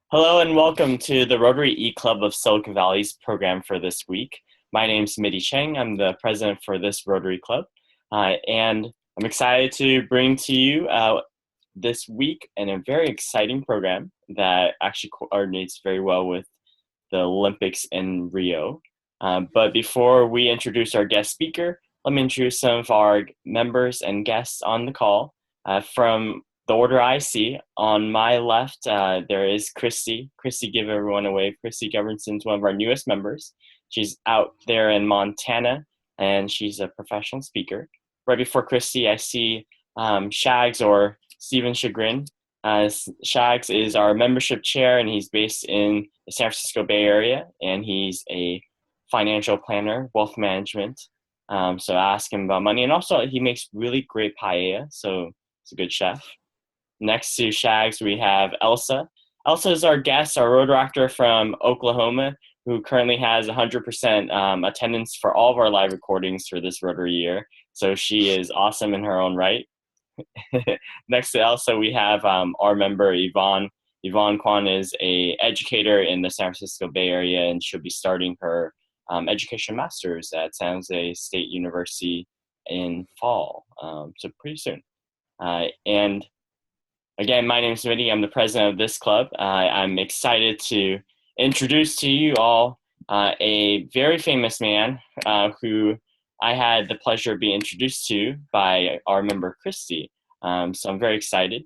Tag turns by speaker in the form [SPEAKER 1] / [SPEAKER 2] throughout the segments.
[SPEAKER 1] Hello and welcome to the Rotary eClub of Silicon Valley's program for this week. My name's Mitty Cheng. I'm the president for this Rotary Club, and I'm excited to bring to you this week a very exciting program that actually coordinates very well with the Olympics in Rio. But before we introduce our guest speaker, let me introduce some of our members and guests on the call. From the order I see, on my left, there is Christy. Christy, give everyone a wave. Christy Governson is one of our newest members. She's out there in Montana, and she's a professional speaker. Right before Christy, I see Shags, or Stephen Chagrin. Shags is our membership chair, and he's based in the San Francisco Bay Area, and he's a financial planner, wealth management. So ask him about money. And also, he makes really great paella, so he's a good chef. Next to Shags, we have Elsa. Elsa is our guest, our road actor from Oklahoma, who currently has 100% attendance for all of our live recordings for this Rotary year. So she is awesome in her own right. Next to Elsa, we have our member, Yvonne. Yvonne Kwan is an educator in the San Francisco Bay Area, and she'll be starting her education master's at San Jose State University in fall, so pretty soon. And again, my name is Mitty. I'm the president of this club. I'm excited to introduce to you all a very famous man who I had the pleasure of being introduced to by our member, Christy. So I'm very excited.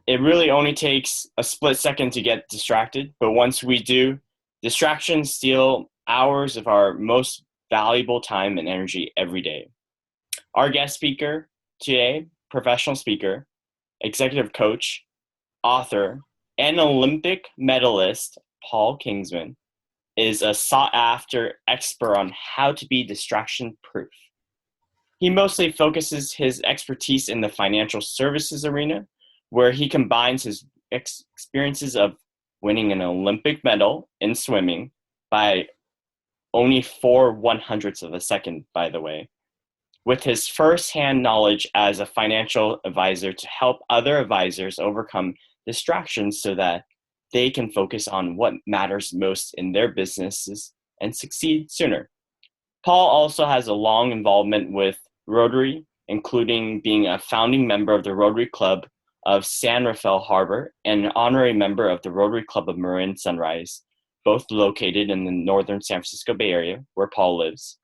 [SPEAKER 1] It really only takes a split second to get distracted, but once we do, distractions steal hours of our most valuable time and energy every day. Our guest speaker today, professional speaker, executive coach, author, and Olympic medalist Paul Kingsman is a sought-after expert on how to be distraction-proof. He mostly focuses his expertise in the financial services arena, where he combines his experiences of winning an Olympic medal in swimming by only 4/100ths of a second, by the way, with his first-hand knowledge as a financial advisor to help other advisors overcome distractions so that they can focus on what matters most in their businesses and succeed sooner. Paul also has a long involvement with Rotary, including being a founding member of the Rotary Club of San Rafael Harbor and an honorary member of the Rotary Club of Marin Sunrise, both located in the northern San Francisco Bay Area, where Paul lives.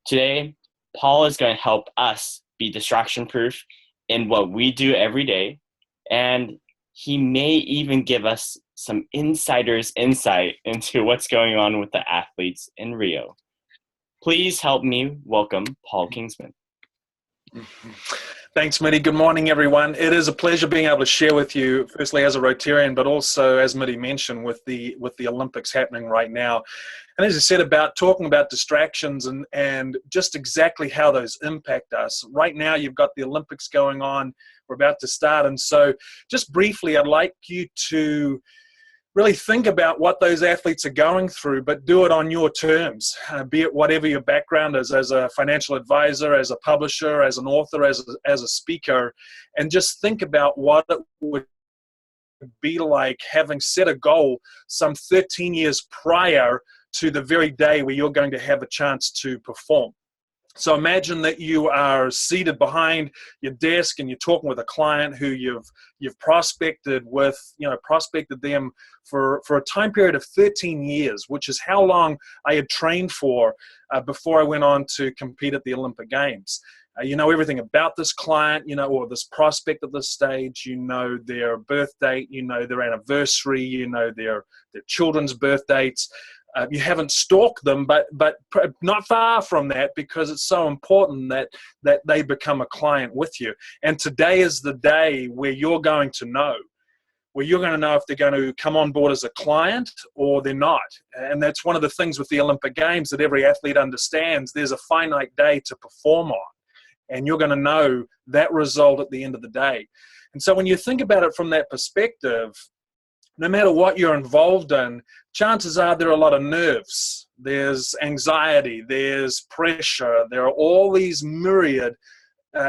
[SPEAKER 1] Today, Paul is going to help us be distraction-proof in what we do every day, and he may even give us some insider's insight into what's going on with the athletes in Rio. Please help me welcome Paul Kingsman.
[SPEAKER 2] Thanks, Mitty. Good morning, everyone. It is a pleasure being able to share with you, firstly as a Rotarian, but also, as Mitty mentioned, with the Olympics happening right now. And as I said, about talking about distractions and just exactly how those impact us. Right now, you've got the Olympics going on. We're about to start. And so just briefly, I'd like you to really think about what those athletes are going through, but do it on your terms, be it whatever your background is, as a financial advisor, as a publisher, as an author, as a speaker, and just think about what it would be like having set a goal some 13 years prior to the very day where you're going to have a chance to perform. So imagine that you are seated behind your desk and you're talking with a client who you've prospected with, prospected them for a time period of 13 years, which is how long I had trained for before I went on to compete at the Olympic Games. You know everything about this client, or this prospect at this stage. You know their birth date, you know their anniversary, you know their children's birth dates. You haven't stalked them, but not far from that, because it's so important that they become a client with you. And today is the day where you're going to know if they're going to come on board as a client or they're not. And that's one of the things with the Olympic Games that every athlete understands. There's a finite day to perform on, and you're going to know that result at the end of the day. And so when you think about it from that perspective, no matter what you're involved in, chances are there are a lot of nerves. There's anxiety, there's pressure, there are all these myriad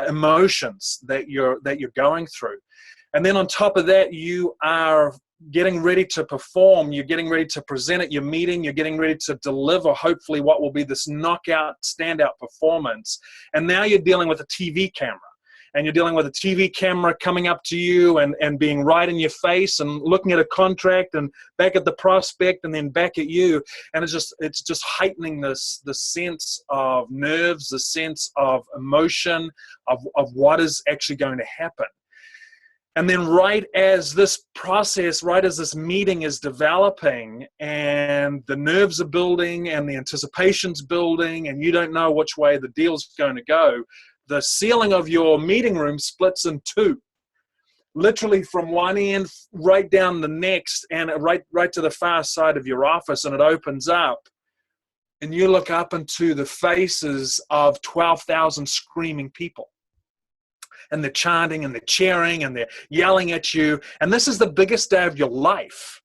[SPEAKER 2] emotions that you're going through. And then on top of that, you are getting ready to perform, you're getting ready to present at your meeting, you're getting ready to deliver hopefully what will be this knockout, standout performance. And now you're dealing with a TV camera. And you're dealing with a TV camera coming up to you and being right in your face and looking at a contract and back at the prospect and then back at you. And it's just heightening the sense of nerves, the sense of emotion of what is actually going to happen. And then right as this process, right as this meeting is developing and the nerves are building and the anticipation's building and you don't know which way the deal's going to go, the ceiling of your meeting room splits in two, literally from one end right down the next and right to the far side of your office, and it opens up and you look up into the faces of 12,000 screaming people. And they're chanting and they're cheering and they're yelling at you. And this is the biggest day of your life.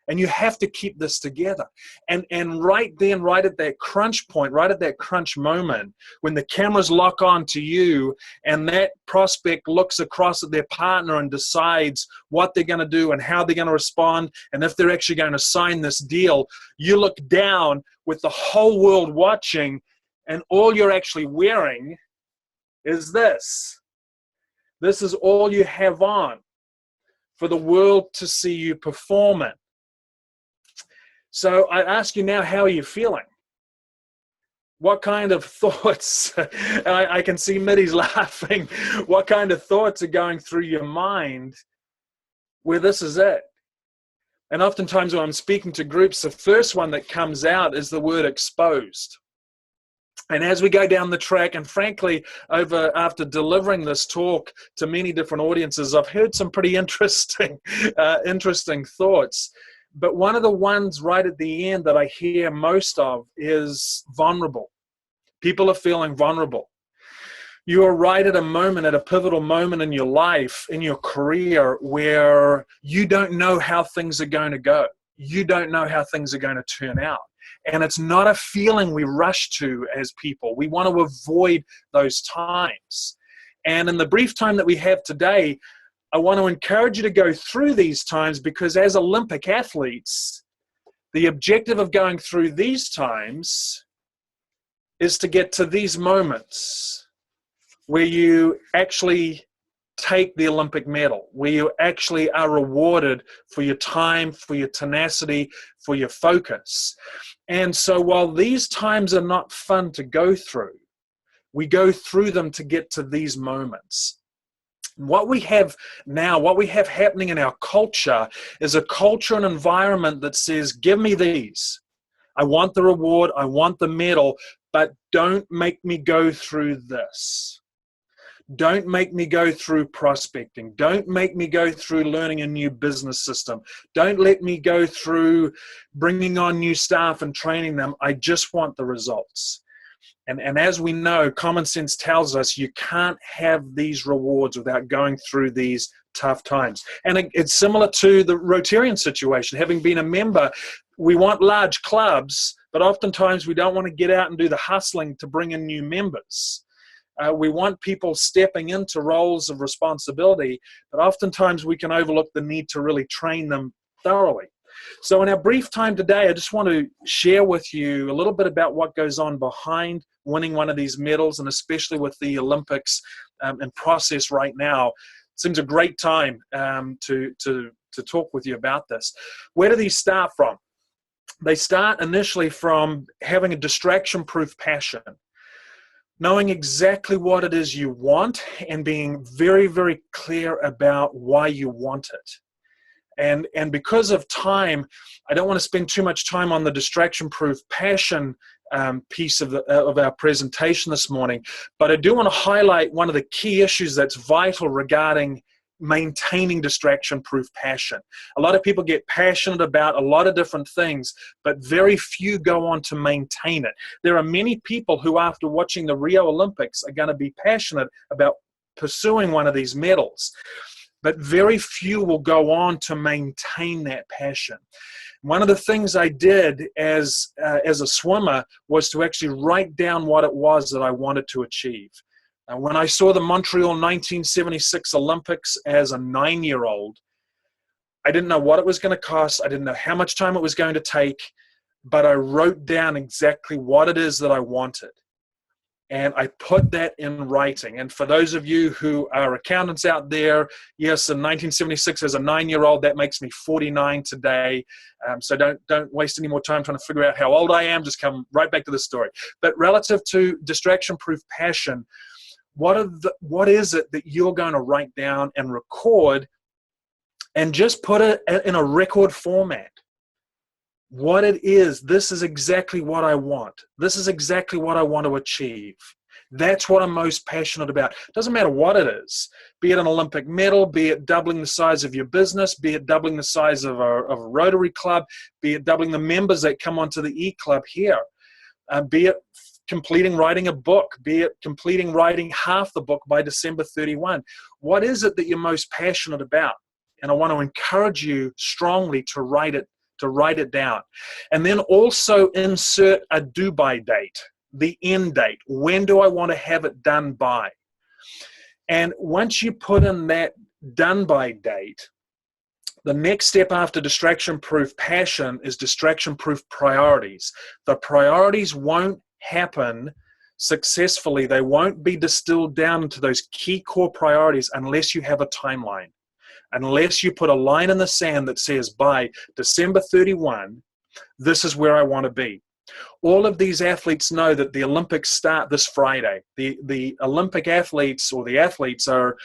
[SPEAKER 2] And you have to keep this together. And right then, right at that crunch point, right at that crunch moment, when the cameras lock on to you and that prospect looks across at their partner and decides what they're going to do and how they're going to respond and if they're actually going to sign this deal, you look down with the whole world watching, and all you're actually wearing is this. This is all you have on for the world to see you perform in. So I ask you now, how are you feeling? What kind of thoughts, I can see Mitty's laughing, what kind of thoughts are going through your mind where this is it? And oftentimes when I'm speaking to groups, the first one that comes out is the word exposed. And as we go down the track, and frankly, after delivering this talk to many different audiences, I've heard some pretty interesting thoughts. But one of the ones right at the end that I hear most of is vulnerable. People are feeling vulnerable. You are right at a pivotal moment in your life, in your career, where you don't know how things are going to go. You don't know how things are going to turn out. And it's not a feeling we rush to as people. We want to avoid those times. And in the brief time that we have today, I want to encourage you to go through these times, because as Olympic athletes, the objective of going through these times is to get to these moments where you actually take the Olympic medal, where you actually are rewarded for your time, for your tenacity, for your focus. And so while these times are not fun to go through, we go through them to get to these moments. What we have now, what we have happening in our culture is a culture and environment that says, give me these. I want the reward, I want the medal, but don't make me go through this. Don't make me go through prospecting. Don't make me go through learning a new business system. Don't let me go through bringing on new staff and training them. I just want the results. And as we know, common sense tells us you can't have these rewards without going through these tough times. And it's similar to the Rotarian situation. Having been a member, we want large clubs, but oftentimes we don't want to get out and do the hustling to bring in new members. We want people stepping into roles of responsibility, but oftentimes we can overlook the need to really train them thoroughly. So in our brief time today, I just want to share with you a little bit about what goes on behind winning one of these medals, and especially with the Olympics in process right now. It seems a great time to talk with you about this. Where do these start from? They start initially from having a distraction-proof passion, knowing exactly what it is you want and being very, very clear about why you want it. And because of time, I don't want to spend too much time on the distraction-proof passion piece of our presentation this morning, but I do want to highlight one of the key issues that's vital regarding maintaining distraction-proof passion. A lot of people get passionate about a lot of different things, but very few go on to maintain it. There are many people who, after watching the Rio Olympics, are going to be passionate about pursuing one of these medals, but very few will go on to maintain that passion. One of the things I did as a swimmer was to actually write down what it was that I wanted to achieve. When I saw the Montreal 1976 Olympics as a 9-year-old, I didn't know what it was going to cost. I didn't know how much time it was going to take, but I wrote down exactly what it is that I wanted. And I put that in writing. And for those of you who are accountants out there, yes, in 1976 as a 9-year-old, that makes me 49 today. So don't waste any more time trying to figure out how old I am. Just come right back to the story. But relative to distraction-proof passion, what is it that you're going to write down and record and just put it in a record format? What it is, this is exactly what I want. This is exactly what I want to achieve. That's what I'm most passionate about. Doesn't matter what it is, be it an Olympic medal, be it doubling the size of your business, be it doubling the size of a Rotary club, be it doubling the members that come onto the e-club here, be it completing writing a book, be it completing writing half the book by December 31. What is it that you're most passionate about? And I want to encourage you strongly to write it down. And then also insert a due-by date, the end date. When do I want to have it done by? And once you put in that done-by date, the next step after distraction-proof passion is distraction-proof priorities. The priorities won't happen successfully. They won't be distilled down into those key core priorities unless you have a timeline. Unless you put a line in the sand that says by December 31, this is where I want to be. All of these athletes know that the Olympics start this Friday. The Olympic athletes or the athletes are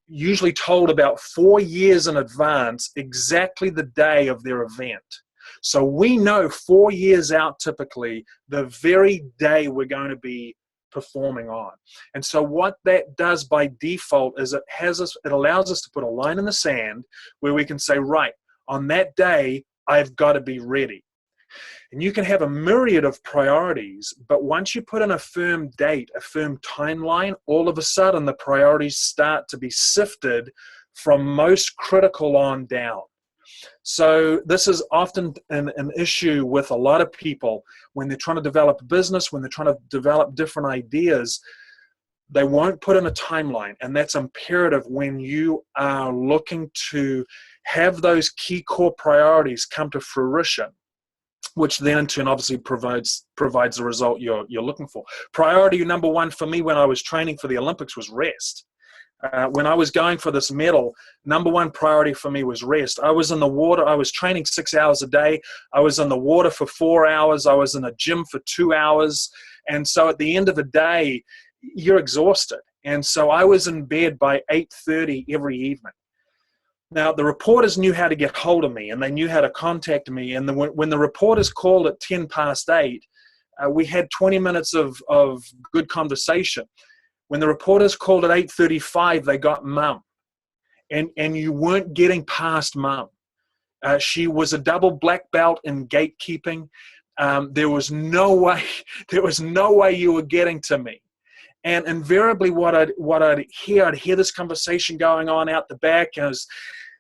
[SPEAKER 2] usually told about 4 years in advance exactly the day of their event. So we know 4 years out typically the very day we're going to be performing on. And so what that does by default is it allows us to put a line in the sand where we can say, right, on that day, I've got to be ready. And you can have a myriad of priorities, but once you put in a firm date, a firm timeline, all of a sudden the priorities start to be sifted from most critical on down. So this is often an issue with a lot of people when they're trying to develop a business, when they're trying to develop different ideas. They won't put in a timeline, and that's imperative when you are looking to have those key core priorities come to fruition, which then in turn obviously provides the result you're looking for. Priority number one for me when I was training for the Olympics was rest. When I was going for this medal, number one priority for me was rest. I was in the water. I was training 6 hours a day. I was in the water for 4 hours. I was in a gym for 2 hours. And so at the end of the day, you're exhausted. And so I was in bed by 8:30 every evening. Now, the reporters knew how to get hold of me, and they knew how to contact me. And when the reporters called at 8:10, we had 20 minutes of good conversation. When the reporters called at 8:35, they got Mum. And you weren't getting past Mum. She was a double black belt in gatekeeping. There was no way you were getting to me. And invariably what I'd hear this conversation going on out the back is,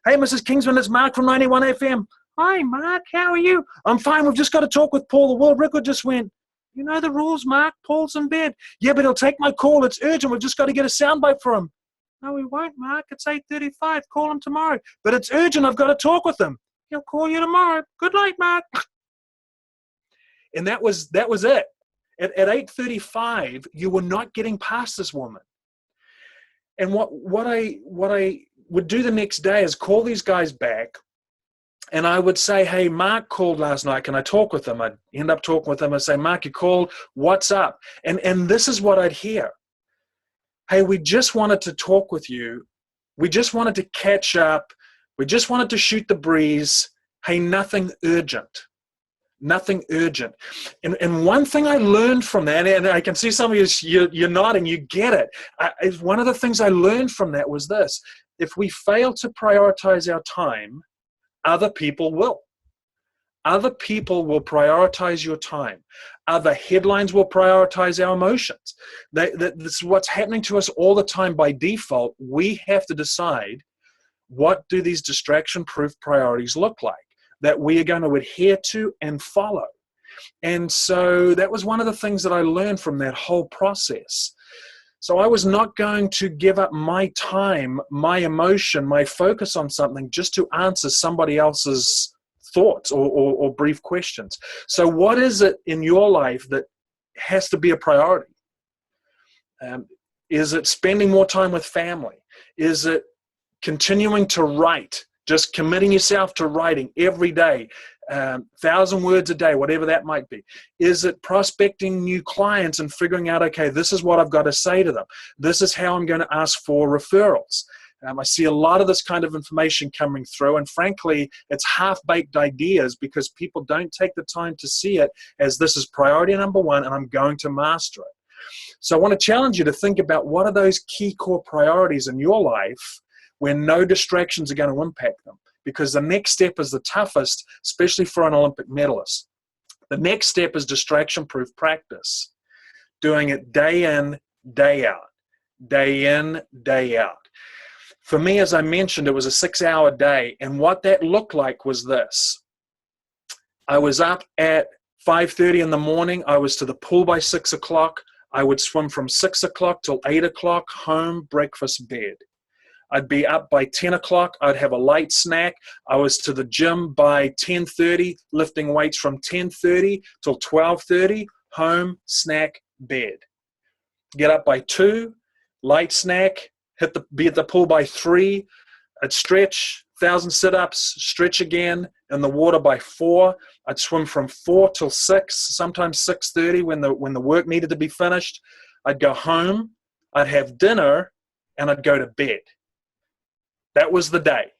[SPEAKER 2] hey, Mrs. Kingsman, it's Mark from 91 FM. Hi, Mark, how are you? I'm fine, we've just got to talk with Paul. The world record just went. You know the rules, Mark. Paul's in bed. Yeah, but he'll take my call. It's urgent. We've just got to get a soundbite for him. No, we won't, Mark. It's 8:35. Call him tomorrow. But it's urgent. I've got to talk with him. He'll call you tomorrow. Good night, Mark. And that was it. At 8:35, you were not getting past this woman. And what I would do the next day is call these guys back. And I would say, hey, Mark called last night. Can I talk with him? I'd end up talking with him. I'd say, Mark, you called. What's up? And this is what I'd hear. Hey, we just wanted to talk with you. We just wanted to catch up. We just wanted to shoot the breeze. Hey, nothing urgent. Nothing urgent. And one thing I learned from that, and I can see some of you're nodding, you get it. One of the things I learned from that was this. If we fail to prioritize our time, other people will. Other people will prioritize your time. Other headlines will prioritize our emotions. This is what's happening to us all the time by default. We have to decide, what do these distraction-proof priorities look like that we are going to adhere to and follow? And so that was one of the things that I learned from that whole process. So I was not going to give up my time, my emotion, my focus on something just to answer somebody else's thoughts or brief questions. So what is it in your life that has to be a priority? Is it spending more time with family? Is it continuing to write, just committing yourself to writing every day, 1,000 words a day, whatever that might be? Is it prospecting new clients and figuring out, okay, this is what I've got to say to them. This is how I'm going to ask for referrals. I see a lot of this kind of information coming through, and frankly, it's half-baked ideas because people don't take the time to see it as this is priority number one and I'm going to master it. So I want to challenge you to think about what are those key core priorities in your life where no distractions are going to impact them. Because the next step is the toughest, especially for an Olympic medalist. The next step is distraction-proof practice. Doing it day in, day out. Day in, day out. For me, as I mentioned, it was a 6-hour day. And what that looked like was this. I was up at 5:30 in the morning. I was to the pool by 6 o'clock. I would swim from 6 o'clock till 8 o'clock, home, breakfast, bed. I'd be up by 10 o'clock. I'd have a light snack. I was to the gym by 10:30, lifting weights from 10:30 till 12:30, home, snack, bed. Get up by 2, light snack, be at the pool by 3. I'd stretch, 1,000 sit-ups, stretch again, in the water by 4. I'd swim from 4 till 6, sometimes 6:30 when the work needed to be finished. I'd go home, I'd have dinner, and I'd go to bed. That was the day.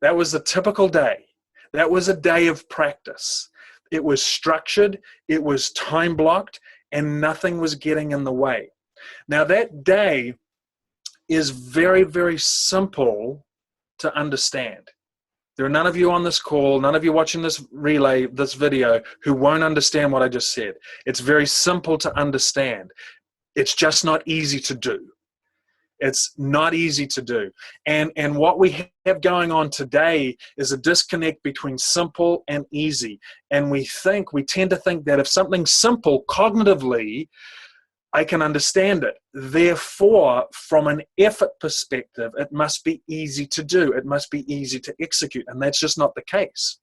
[SPEAKER 2] That was the typical day. That was a day of practice. It was structured, it was time blocked, and nothing was getting in the way. Now that day is very, very simple to understand. There are none of you on this call, none of you watching this relay, this video, who won't understand what I just said. It's very simple to understand. It's just not easy to do. It's not easy to do. And what we have going on today is a disconnect between simple and easy. And we tend to think that if something's simple cognitively, I can understand it. Therefore, from an effort perspective, it must be easy to do. It must be easy to execute. And that's just not the case.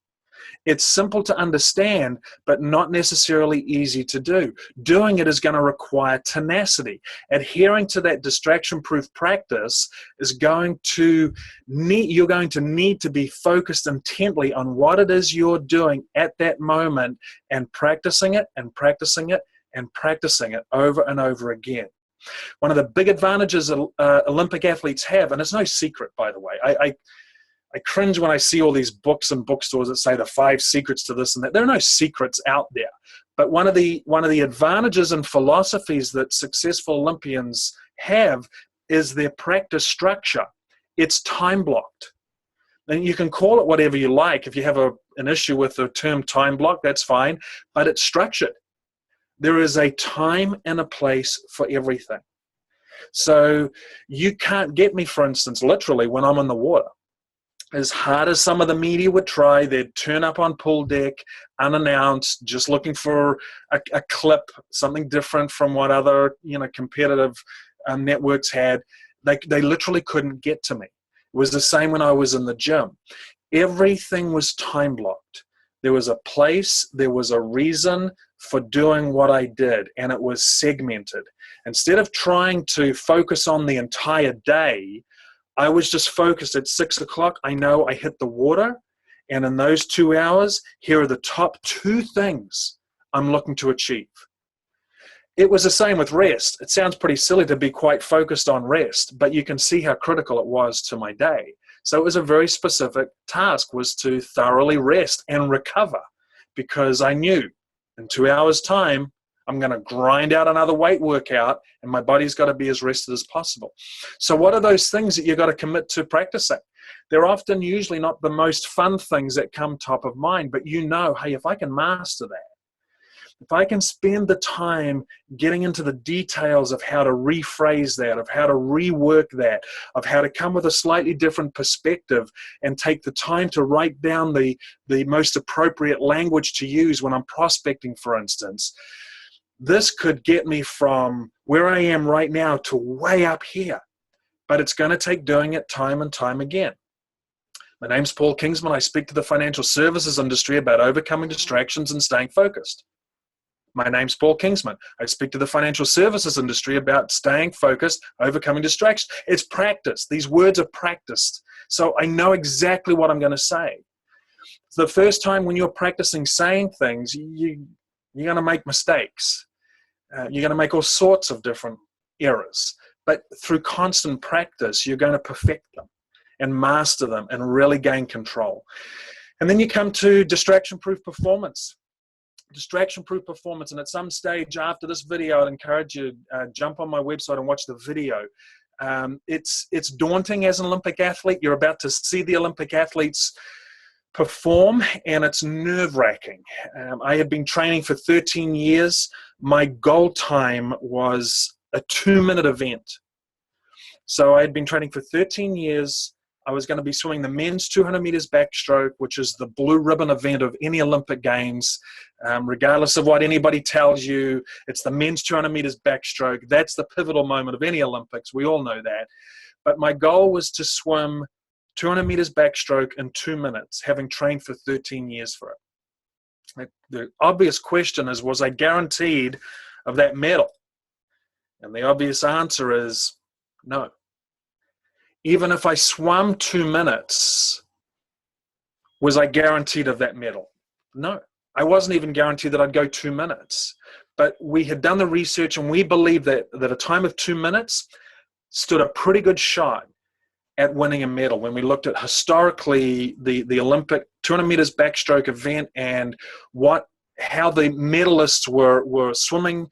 [SPEAKER 2] It's simple to understand, but not necessarily easy to do. Doing it is going to require tenacity. Adhering to that distraction-proof practice is you're going to need to be focused intently on what it is you're doing at that moment and practicing it and practicing it and practicing it over and over again. One of the big advantages Olympic athletes have, and it's no secret, by the way, I cringe when I see all these books in bookstores that say the 5 secrets to this and that. There are no secrets out there. But one of the advantages and philosophies that successful Olympians have is their practice structure. It's time blocked. And you can call it whatever you like. If you have an issue with the term time block, that's fine. But it's structured. There is a time and a place for everything. So you can't get me, for instance, literally when I'm in the water. As hard as some of the media would try, they'd turn up on pool deck, unannounced, just looking for a clip, something different from what other competitive networks had. They literally couldn't get to me. It was the same when I was in the gym. Everything was time blocked. There was a place, there was a reason for doing what I did, and it was segmented. Instead of trying to focus on the entire day, I was just focused at 6 o'clock. I know I hit the water, and in those 2 hours, here are the top 2 things I'm looking to achieve. It was the same with rest. It sounds pretty silly to be quite focused on rest, but you can see how critical it was to my day. So it was a very specific task, was to thoroughly rest and recover, because I knew in 2 hours' time, I'm going to grind out another weight workout, and my body's got to be as rested as possible. So what are those things that you've got to commit to practicing? They're often usually not the most fun things that come top of mind, but hey, if I can master that, if I can spend the time getting into the details of how to rephrase that, of how to rework that, of how to come with a slightly different perspective and take the time to write down the most appropriate language to use when I'm prospecting, for instance, this could get me from where I am right now to way up here. But it's going to take doing it time and time again. My name's Paul Kingsman. I speak to the financial services industry about overcoming distractions and staying focused. My name's Paul Kingsman. I speak to the financial services industry about staying focused, overcoming distractions. It's practice. These words are practiced. So I know exactly what I'm going to say. The first time when you're practicing saying things, you're going to make mistakes. You're going to make all sorts of different errors. But through constant practice, you're going to perfect them and master them and really gain control. And then you come to distraction-proof performance. Distraction-proof performance, and at some stage after this video, I'd encourage you to jump on my website and watch the video. It's daunting as an Olympic athlete. You're about to see the Olympic athletes perform, and it's nerve-wracking. I had been training for 13 years. My goal time was a 2-minute event. So I had been training for 13 years. I was going to be swimming the men's 200 meters backstroke, which is the blue ribbon event of any Olympic Games. Regardless of what anybody tells you, it's the men's 200 meters backstroke. That's the pivotal moment of any Olympics. We all know that. But my goal was to swim 200 meters backstroke in 2 minutes, having trained for 13 years for it. The obvious question is, was I guaranteed of that medal? And the obvious answer is no. Even if I swam 2 minutes, was I guaranteed of that medal? No. I wasn't even guaranteed that I'd go 2 minutes. But we had done the research, and we believed that a time of 2 minutes stood a pretty good shot at winning a medal. When we looked at historically the Olympic 200 meters backstroke event and how the medalists were swimming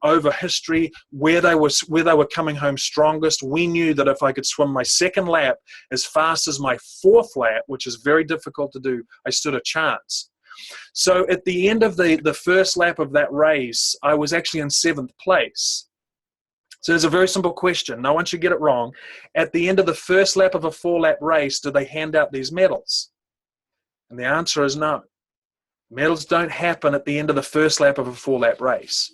[SPEAKER 2] over history, where they were coming home strongest, we knew that if I could swim my second lap as fast as my fourth lap, which is very difficult to do, I stood a chance. So at the end of the first lap of that race, I was actually in 7th place. So there's a very simple question. No one should get it wrong. At the end of the first lap of a 4-lap race, do they hand out these medals? And the answer is no. Medals don't happen at the end of the first lap of a 4-lap race.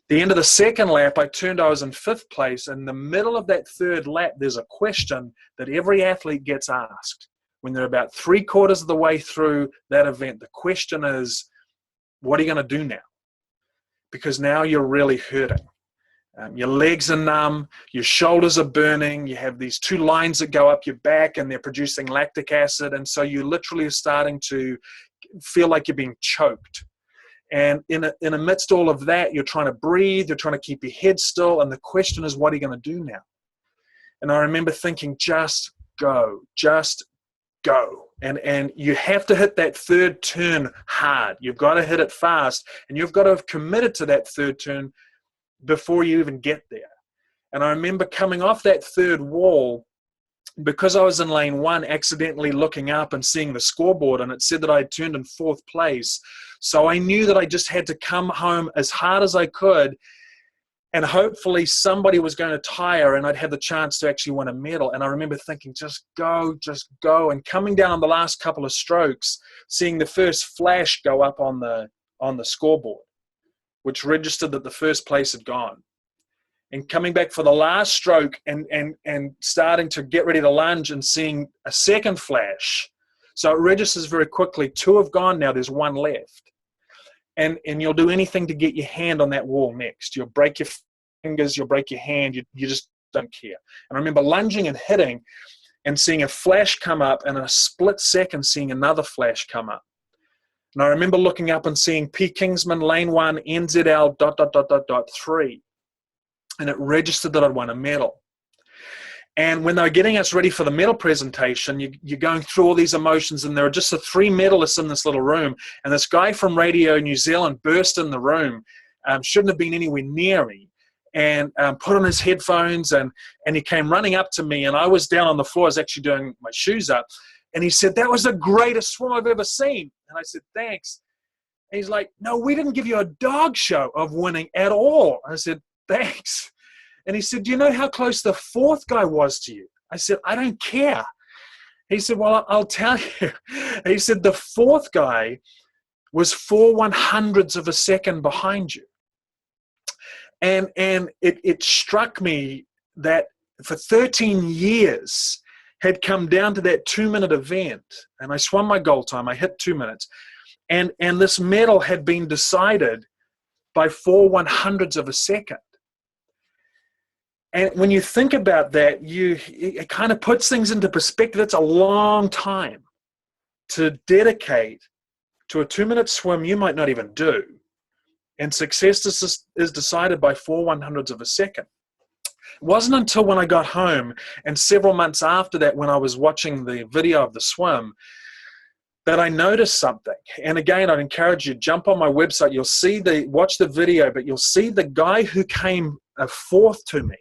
[SPEAKER 2] The end of the second lap, I was in 5th place. In the middle of that third lap, there's a question that every athlete gets asked. When they're about 3/4 of the way through that event, the question is, what are you going to do now? Because now you're really hurting. Your legs are numb, your shoulders are burning, you have these 2 lines that go up your back and they're producing lactic acid, and so you literally are starting to feel like you're being choked. And in amidst all of that, you're trying to breathe, you're trying to keep your head still, and the question is, what are you going to do now? And I remember thinking, just go. And you have to hit that third turn hard. You've got to hit it fast, and you've got to have committed to that third turn before you even get there. And I remember coming off that third wall, because I was in lane 1, accidentally looking up and seeing the scoreboard, and it said that I had turned in 4th place. So I knew that I just had to come home as hard as I could, and hopefully somebody was going to tire and I'd have the chance to actually win a medal. And I remember thinking, just go. And coming down on the last couple of strokes, seeing the first flash go up on the scoreboard, which registered that the first place had gone. And coming back for the last stroke and starting to get ready to lunge and seeing a second flash. So it registers very quickly. 2 have gone now, there's 1 left. And you'll do anything to get your hand on that wall next. You'll break your fingers, you'll break your hand, you just don't care. And I remember lunging and hitting and seeing a flash come up, and in a split second seeing another flash come up. And I remember looking up and seeing P. Kingsman, lane 1, NZL ... 3. And it registered that I'd won a medal. And when they were getting us ready for the medal presentation, you're going through all these emotions, and there are just the 3 medalists in this little room. And this guy from Radio New Zealand burst in the room, shouldn't have been anywhere near me, and put on his headphones, and he came running up to me, and I was down on the floor. I was actually doing my shoes up. And he said, "That was the greatest swim I've ever seen." And I said, "Thanks." And he's like, "No, we didn't give you a dog show of winning at all." I said, "Thanks." And he said, "Do you know how close the 4th guy was to you?" I said, "I don't care." He said, "Well, I'll tell you." He said, "The 4th guy was 4/100ths of a second behind you." And it struck me that for 13 years had come down to that 2-minute event, and I swam my goal time. I hit 2 minutes, and this medal had been decided by 4/100ths of a second. And when you think about that, it kind of puts things into perspective. It's a long time to dedicate to a 2-minute swim you might not even do. And success is decided by 4/100ths of a second. It wasn't until when I got home and several months after that, when I was watching the video of the swim, that I noticed something. And again, I'd encourage you, jump on my website. You'll see watch the video, but you'll see the guy who came fourth to me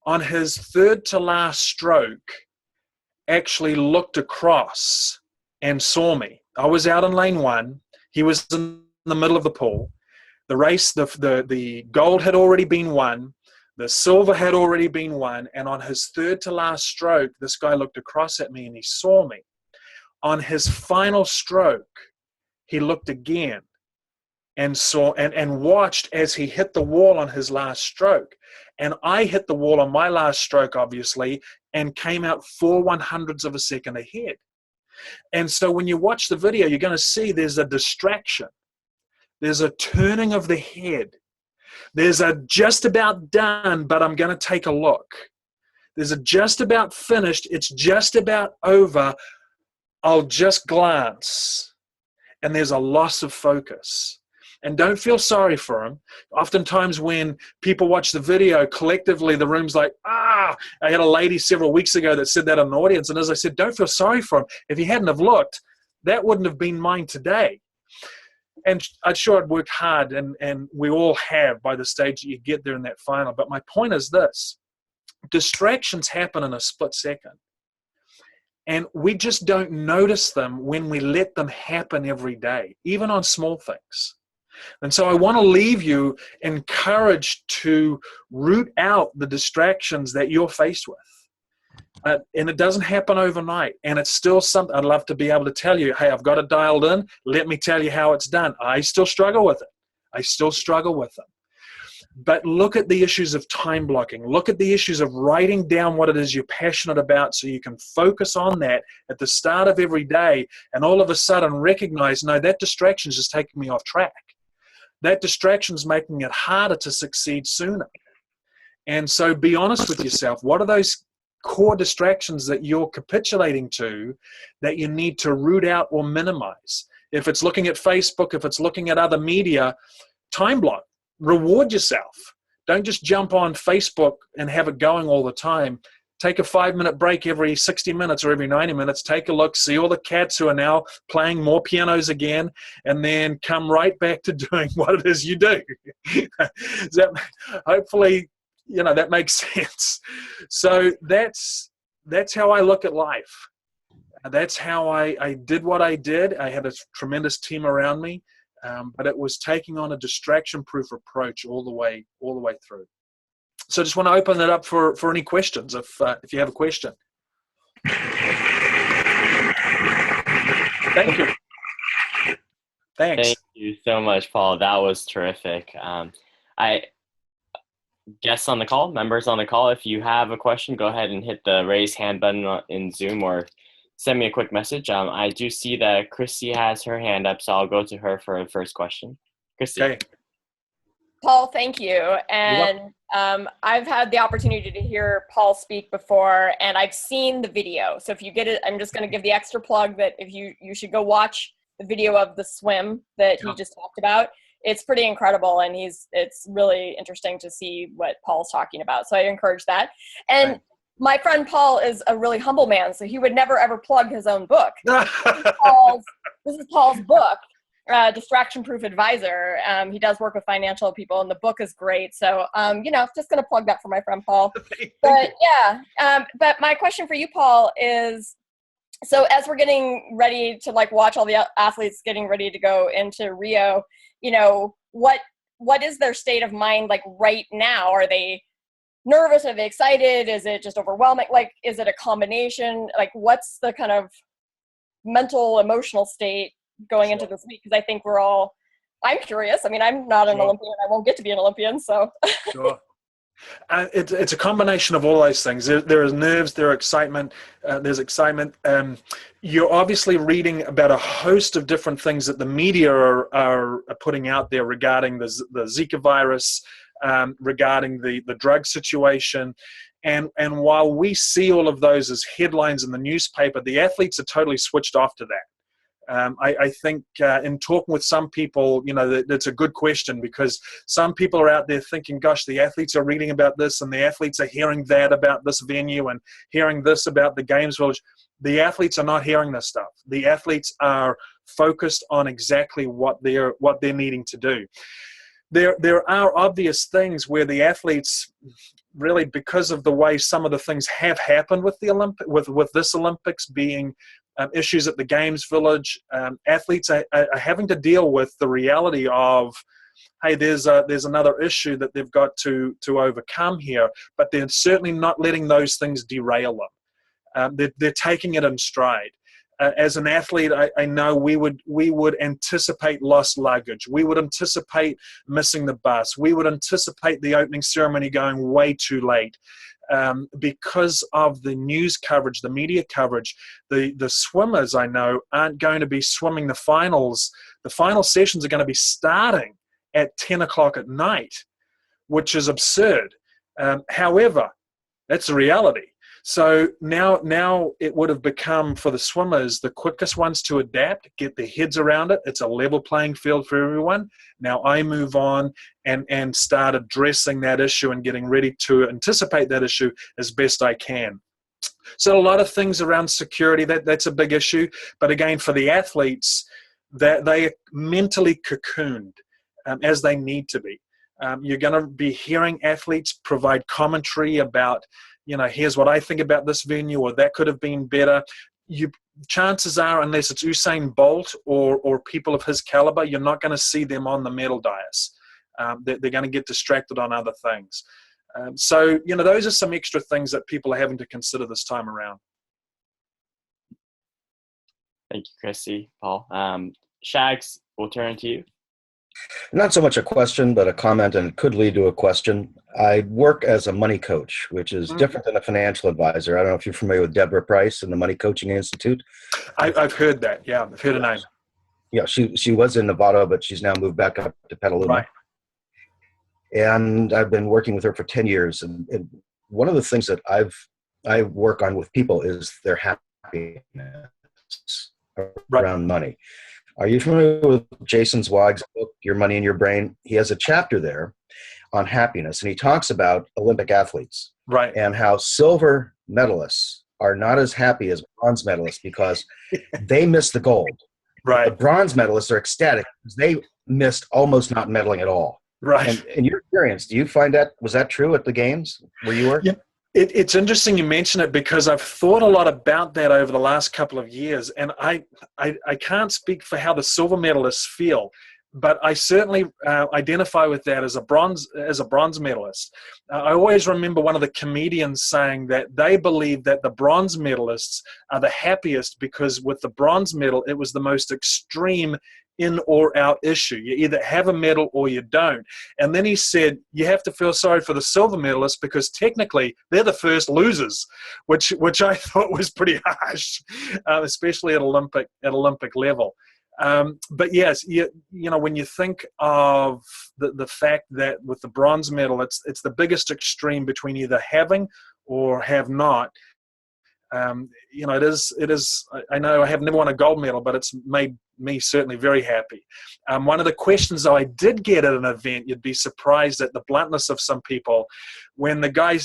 [SPEAKER 2] on his third to last stroke actually looked across and saw me. I was out in lane 1. He was in the middle of the pool. The race, the gold had already been won. The silver had already been won. And on his third to last stroke, this guy looked across at me and he saw me. On his final stroke, he looked again and saw and watched as he hit the wall on his last stroke. And I hit the wall on my last stroke, obviously, and came out 4/100ths of a second ahead. And so when you watch the video, you're going to see there's a distraction. There's a turning of the head. There's a just about done, but I'm going to take a look. There's a just about finished. It's just about over. I'll just glance. And there's a loss of focus. And don't feel sorry for him. Oftentimes when people watch the video, collectively the room's like, I had a lady several weeks ago that said that in the audience. And as I said, don't feel sorry for him. If he hadn't have looked, that wouldn't have been mine today. And I'm sure I'd worked hard, and we all have by the stage that you get there in that final. But my point is this: distractions happen in a split second. And we just don't notice them when we let them happen every day, even on small things. And so I want to leave you encouraged to root out the distractions that you're faced with. And it doesn't happen overnight. And it's still something I'd love to be able to tell you, hey, I've got it dialed in. Let me tell you how it's done. I still struggle with it. I still struggle with them. But look at the issues of time blocking. Look at the issues of writing down what it is you're passionate about so you can focus on that at the start of every day, and all of a sudden recognize, no, that distraction is just taking me off track. That distraction is making it harder to succeed sooner. And so be honest with yourself. What are those core distractions that you're capitulating to that you need to root out or minimize? If it's looking at Facebook, if it's looking at other media, time block. Reward yourself. Don't just jump on Facebook and have it going all the time. Take a 5-minute break every 60 minutes or every 90 minutes. Take a look, see all the cats who are now playing more pianos again, and then come right back to doing what it is you do. Hopefully, that makes sense. So that's how I look at life. That's how I did what I did. I had a tremendous team around me. But it was taking on a distraction-proof approach all the way through. So I just want to open it up for any questions, if you have a question. Thank you. Thanks.
[SPEAKER 1] Thank you so much, Paul. That was terrific. Guests on the call, members on the call, if you have a question, go ahead and hit the raise hand button in Zoom or send me a quick message. I do see that Christy has her hand up, so I'll go to her for the first question. Christy.
[SPEAKER 2] Okay.
[SPEAKER 3] Paul, thank you. And I've had the opportunity to hear Paul speak before, and I've seen the video. So if you get it, I'm just going to give the extra plug that if you should go watch the video of the swim that he just talked about. It's pretty incredible, and it's really interesting to see what Paul's talking about. So I encourage that. And
[SPEAKER 2] right.
[SPEAKER 3] My friend Paul is a really humble man, so he would never ever plug his own book. This is Paul's book, Distraction Proof Advisor. He does work with financial people, and the book is great. So, just going to plug that for my friend Paul. But but my question for you, Paul, is, so as we're getting ready to watch all the athletes getting ready to go into Rio, what is their state of mind right now? Are they nervous? Are they excited? Is it just overwhelming? Is it a combination? What's the kind of mental, emotional state going into this week? Because I think we're all I'm curious. I mean, I'm not an
[SPEAKER 2] Sure.
[SPEAKER 3] Olympian. I won't get to be an Olympian, so.
[SPEAKER 2] Sure. It's a combination of all those things. There is nerves, there are excitement, there's excitement. You're obviously reading about a host of different things that the media are putting out there regarding the Zika virus, regarding the drug situation. And while we see all of those as headlines in the newspaper, the athletes are totally switched off to that. I think in talking with some people, that's a good question, because some people are out there thinking, gosh, the athletes are reading about this and the athletes are hearing that about this venue and hearing this about the Games Village. The athletes are not hearing this stuff. The athletes are focused on exactly what they're needing to do. There are obvious things where the athletes really, because of the way some of the things have happened with the with this Olympics being issues at the Games Village, athletes are having to deal with the reality of, hey, there's another issue that they've got to overcome here, but they're certainly not letting those things derail them. They're taking it in stride. As an athlete, I know we would anticipate lost luggage. We would anticipate missing the bus. We would anticipate the opening ceremony going way too late. Because of the news coverage, the media coverage, the swimmers, I know, aren't going to be swimming the finals. The final sessions are going to be starting at 10 o'clock at night, which is absurd. However, that's the reality. So now it would have become, for the swimmers, the quickest ones to adapt, get their heads around it. It's a level playing field for everyone. Now I move on and start addressing that issue and getting ready to anticipate that issue as best I can. So a lot of things around security, that's a big issue. But again, for the athletes, that they are mentally cocooned as they need to be. You're going to be hearing athletes provide commentary about, here's what I think about this venue, or that could have been better. Chances are, unless it's Usain Bolt or people of his caliber, you're not going to see them on the medal dais. They're going to get distracted on other things. So, those are some extra things that people are having to consider this time around.
[SPEAKER 1] Thank you, Christy, Paul. Shags, we'll turn to you.
[SPEAKER 4] Not so much a question, but a comment, and it could lead to a question. I work as a money coach, which is different than a financial advisor. I don't know if you're familiar with Deborah Price and the Money Coaching Institute.
[SPEAKER 2] I've heard that. Yeah, I've heard her name.
[SPEAKER 4] Yeah, she was in Nevada, but she's now moved back up to Petaluma.
[SPEAKER 2] Right.
[SPEAKER 4] And I've been working with her for 10 years. And one of the things that I work on with people is their happiness around money. Are you familiar with Jason Zweig's book, Your Money in Your Brain? He has a chapter there on happiness, and he talks about Olympic athletes,
[SPEAKER 2] right,
[SPEAKER 4] and how silver medalists are not as happy as bronze medalists because they missed the gold.
[SPEAKER 2] Right.
[SPEAKER 4] The bronze medalists are ecstatic because they missed almost not medaling at all.
[SPEAKER 2] Right.
[SPEAKER 4] And in your experience, do you find was that true at the games where you were?
[SPEAKER 2] Yeah. It's interesting you mention it, because I've thought a lot about that over the last couple of years, and I can't speak for how the silver medalists feel, but I certainly identify with that as a bronze medalist. I always remember one of the comedians saying that they believe that the bronze medalists are the happiest because with the bronze medal, it was the most extreme in or out issue. You either have a medal or you don't. And then he said, you have to feel sorry for the silver medalists because technically they're the first losers, which I thought was pretty harsh, especially at Olympic level. But yes, when you think of the fact that with the bronze medal, it's the biggest extreme between either having or have not. It is. I know I have never won a gold medal, but it's made me certainly very happy. One of the questions I did get at an event, you'd be surprised at the bluntness of some people, when the guy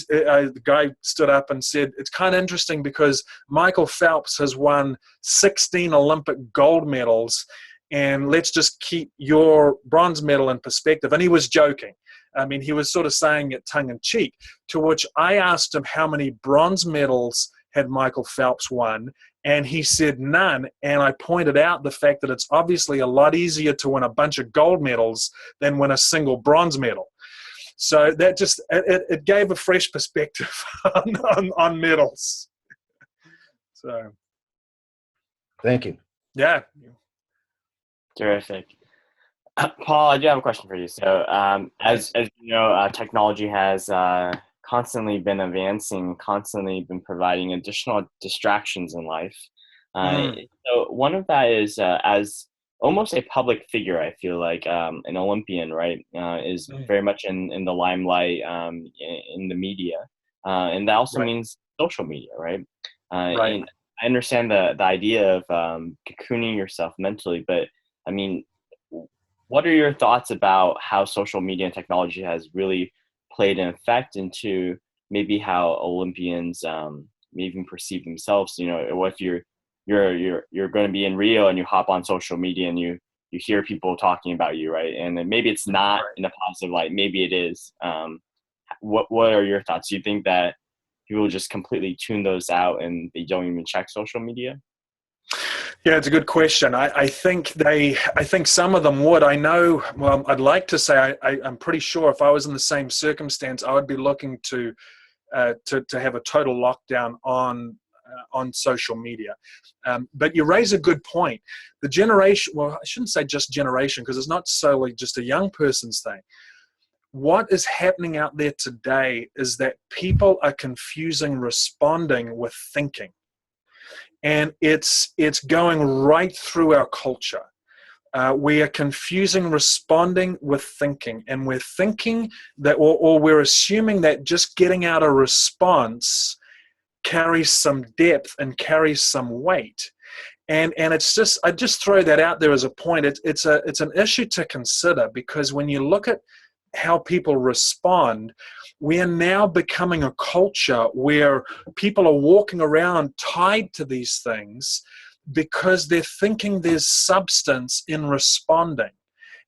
[SPEAKER 2] stood up and said, it's kind of interesting because Michael Phelps has won 16 Olympic gold medals, and let's just keep your bronze medal in perspective. And he was joking. I mean, he was sort of saying it tongue in cheek, to which I asked him how many bronze medals had Michael Phelps won, and he said none. And I pointed out the fact that it's obviously a lot easier to win a bunch of gold medals than win a single bronze medal. So that just it gave a fresh perspective on medals. So,
[SPEAKER 4] thank you.
[SPEAKER 2] Yeah,
[SPEAKER 1] terrific. Paul, I do have a question for you. So, as you know, technology has constantly been advancing, constantly been providing additional distractions in life.
[SPEAKER 2] Mm,
[SPEAKER 1] So, one of that is as almost a public figure. I feel like an Olympian, right, is
[SPEAKER 2] mm,
[SPEAKER 1] very much in the limelight, in the media, and that also
[SPEAKER 2] right,
[SPEAKER 1] means social media, right?
[SPEAKER 2] right.
[SPEAKER 1] And I understand the idea of cocooning yourself mentally, but I mean, what are your thoughts about how social media and technology has really played an effect into maybe how Olympians may even perceive themselves? You know, what if you're going to be in Rio and you hop on social media and you hear people talking about you, right? And then maybe it's not
[SPEAKER 2] Right.
[SPEAKER 1] in a positive light, maybe it is. What are your thoughts? Do you think that people just completely tune those out and they don't even check social media?
[SPEAKER 2] Yeah, it's a good question. I think some of them would. I know, well, I'd like to say I'm pretty sure if I was in the same circumstance, I would be looking to have a total lockdown on social media. But you raise a good point. The generation, well, I shouldn't say just generation, because it's not solely just a young person's thing. What is happening out there today is that people are confusing responding with thinking. And it's going right through our culture. We are confusing responding with thinking, and we're thinking that, or we're assuming that just getting out a response carries some depth and carries some weight. And it's just, I just throw that out there as a point. It's an issue to consider, because when you look at how people respond, we are now becoming a culture where people are walking around tied to these things because they're thinking there's substance in responding.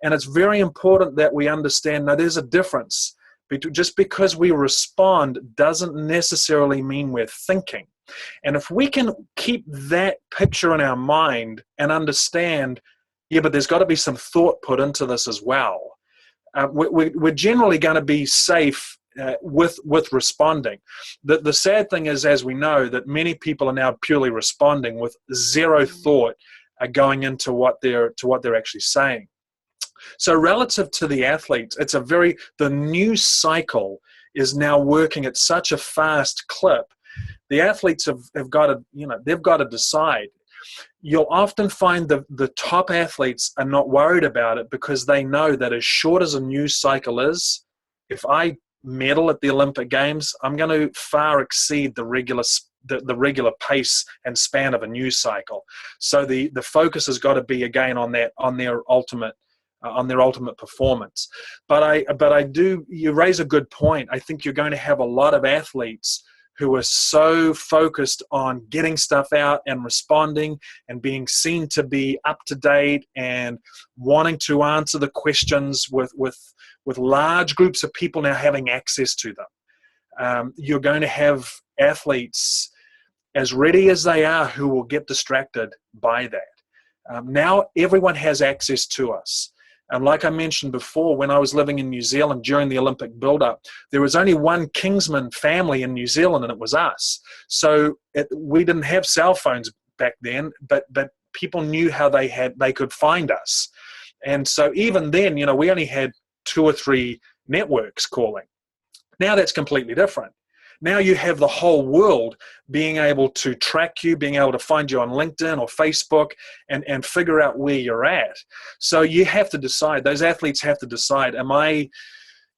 [SPEAKER 2] And it's very important that we understand, now there's a difference. Just because we respond doesn't necessarily mean we're thinking. And if we can keep that picture in our mind and understand, yeah, but there's got to be some thought put into this as well, we're generally going to be safe with responding. The sad thing is, as we know, that many people are now purely responding with zero thought going into what they're actually saying. So relative to the athletes, the news cycle is now working at such a fast clip. The athletes have got to, they've got to decide. You'll often find the top athletes are not worried about it, because they know that as short as a news cycle is, if I medal at the Olympic Games, I'm going to far exceed the regular pace and span of a news cycle. So the focus has got to be again on their ultimate performance. But you raise a good point. I think you're going to have a lot of athletes who are so focused on getting stuff out and responding and being seen to be up to date and wanting to answer the questions with large groups of people now having access to them. You're going to have athletes as ready as they are who will get distracted by that. Now everyone has access to us. And like I mentioned before, when I was living in New Zealand during the Olympic build-up, there was only one Kingsman family in New Zealand, and it was us. So we didn't have cell phones back then, but people knew how they could find us. And so even then, we only had 2 or 3 networks calling. Now that's completely different. Now you have the whole world being able to track you, being able to find you on LinkedIn or Facebook and figure out where you're at. So you have to decide, those athletes have to decide, am I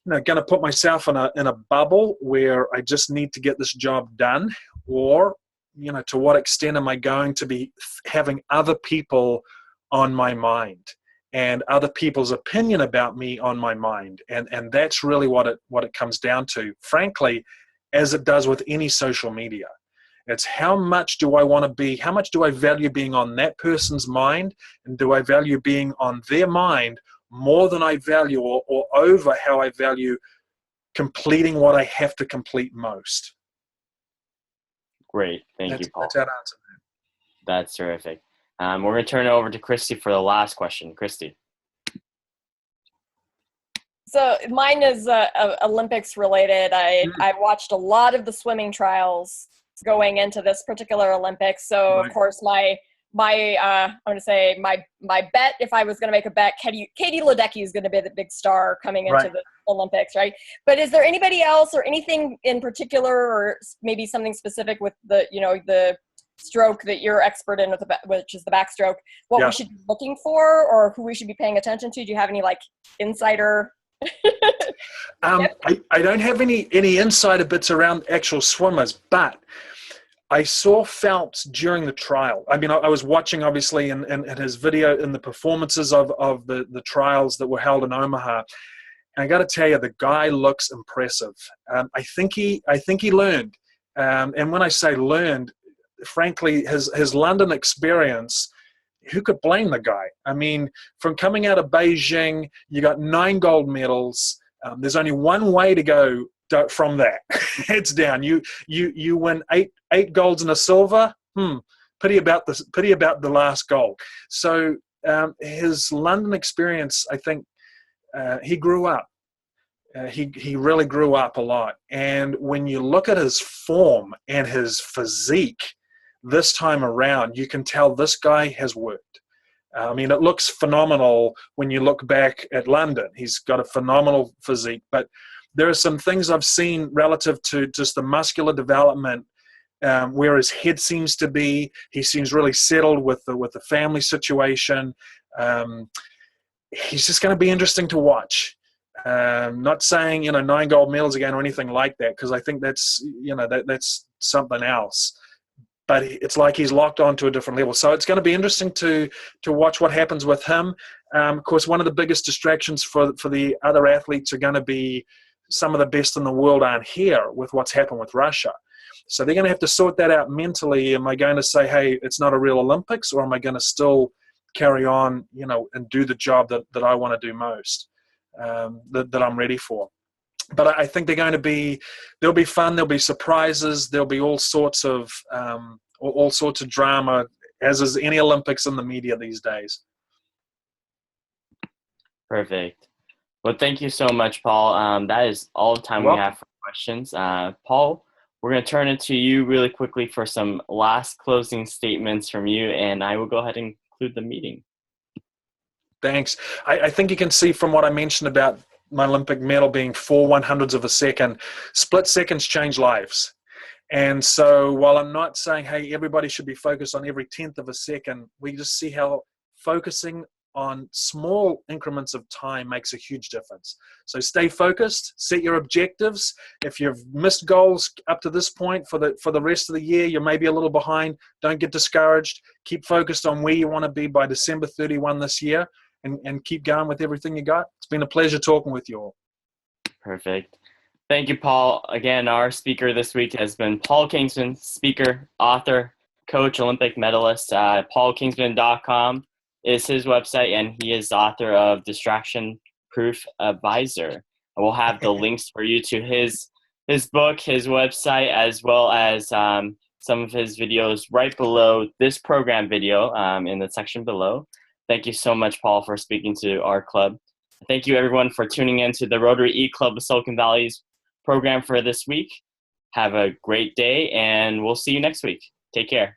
[SPEAKER 2] going to put myself in a bubble where I just need to get this job done? Or, to what extent am I going to be having other people on my mind and other people's opinion about me on my mind? And that's really what it comes down to, frankly, as it does with any social media. It's how much do I value being on that person's mind, and do I value being on their mind more than I value or over how I value completing what I have to complete most.
[SPEAKER 1] Great. Thank you, Paul.
[SPEAKER 2] That's that answer.
[SPEAKER 1] That's terrific. We're going to turn it over to Christy for the last question. Christy.
[SPEAKER 3] So mine is Olympics related. I watched a lot of the swimming trials going into this particular Olympics. So
[SPEAKER 2] Right.
[SPEAKER 3] of course my I'm going to say my bet, if I was going to make a bet, Katie Ledecky is going to be the big star coming into the Olympics, right? But is there anybody else or anything in particular, or maybe something specific with the, the stroke that you're expert in, which is the backstroke, what we should be looking for, or who we should be paying attention to? Do you have any insider?
[SPEAKER 2] I don't have any insider bits around actual swimmers, but I saw Phelps during the trial. I mean, I was watching, obviously, in his video, in the performances of the trials that were held in Omaha. And I got to tell you, the guy looks impressive. I think he learned. And when I say learned, frankly, his London experience, who could blame the guy? I mean, from coming out of Beijing, you got 9 gold medals. There's only one way to go from that. It's down. You win eight golds and a silver. Pity about the last gold. So his London experience, I think, he grew up. He really grew up a lot. And when you look at his form and his physique this time around, you can tell this guy has worked. I mean, it looks phenomenal when you look back at London. He's got a phenomenal physique, but there are some things I've seen relative to just the muscular development, where his head seems to be. He seems really settled with the family situation. He's just going to be interesting to watch. Not saying 9 gold medals again or anything like that, because I think that's that's something else. But it's like he's locked on to a different level. So it's going to be interesting to watch what happens with him. Of course, one of the biggest distractions for the other athletes are going to be some of the best in the world aren't here with what's happened with Russia. So they're going to have to sort that out mentally. Am I going to say, hey, it's not a real Olympics, or am I going to still carry on, and do the job that I want to do most, that I'm ready for? But I think there'll be fun, there'll be surprises, there'll be all sorts of drama, as is any Olympics in the media these days.
[SPEAKER 1] Perfect. Well, thank you so much, Paul. That is all the time we have for questions. Paul, we're going to turn it to you really quickly for some last closing statements from you, and I will go ahead and conclude the meeting.
[SPEAKER 2] Thanks. I think you can see from what I mentioned about my Olympic medal being 4/100ths of a second, split seconds change lives. And so while I'm not saying, hey, everybody should be focused on every 10th of a second, we just see how focusing on small increments of time makes a huge difference. So stay focused, set your objectives. If you've missed goals up to this point for the rest of the year, you're maybe a little behind. Don't get discouraged. Keep focused on where you want to be by December 31 this year, and keep going with everything you got. It's been a pleasure talking with you all.
[SPEAKER 1] Perfect. Thank you, Paul. Again, our speaker this week has been Paul Kingsman, speaker, author, coach, Olympic medalist. PaulKingsman.com is his website, and he is author of Distraction Proof Advisor. We'll have the links for you to his book, his website, as well as some of his videos right below this program video in the section below. Thank you so much, Paul, for speaking to our club. Thank you, everyone, for tuning in to the Rotary eClub of Silicon Valley's program for this week. Have a great day, and we'll see you next week. Take care.